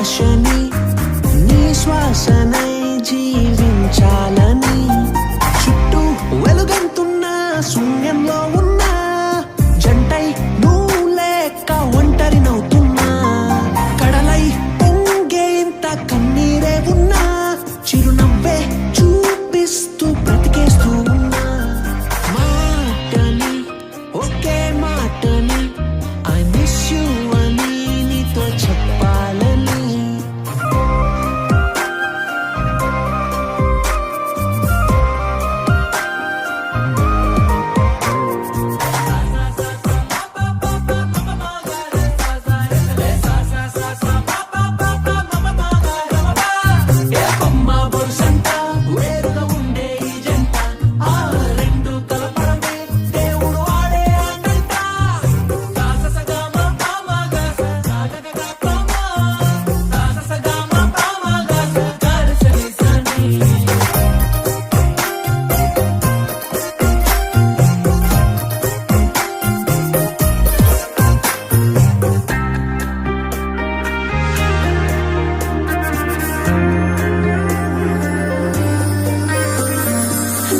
ఆశని నీ శ్వాసనై జీవించాలని చుట్టూ వెలుగంతున్న శూన్యంలో ఉన్న జంటై నువ్వు లేక ఒంటరి నవ్వుతున్నా కడలై పొంగే ఇంత కన్నీరే ఉన్నా చిరునవ్వే చూపిస్తూ బ్రతికేస్తూ ఉన్నా మాటని ఒకే మాటని ఐ మిస్ యూ అని నీతో చెప్పాలని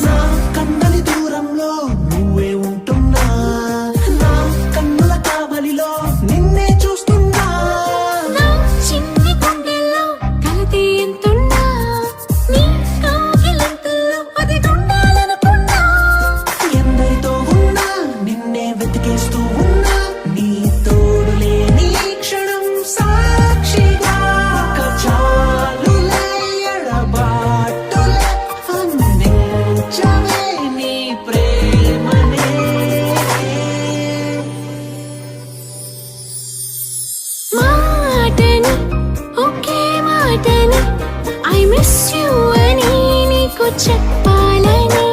నా కన్నలి దూరంలో నువ్వే ఉంటున్నా నా కన్నుల కావలిలో నిన్నే చూస్తున్నా నా చిన్ని గుండెల్లో కలతే ఎంతున్నా నీ కాగిలంతుల్లో అది ఉండాలనుకున్నా ఎందరితో ఉన్నా నిన్నే వెతికేస్తూ ఉన్నా నీ తోడులే నీ క్షణం సాక్షిగా చాలులే ఎడబాటులే అందించవే నీ ప్రేమనే మాటని ఒకే మాటని ఐ మిస్ యూ అని నీకు చెప్పాలని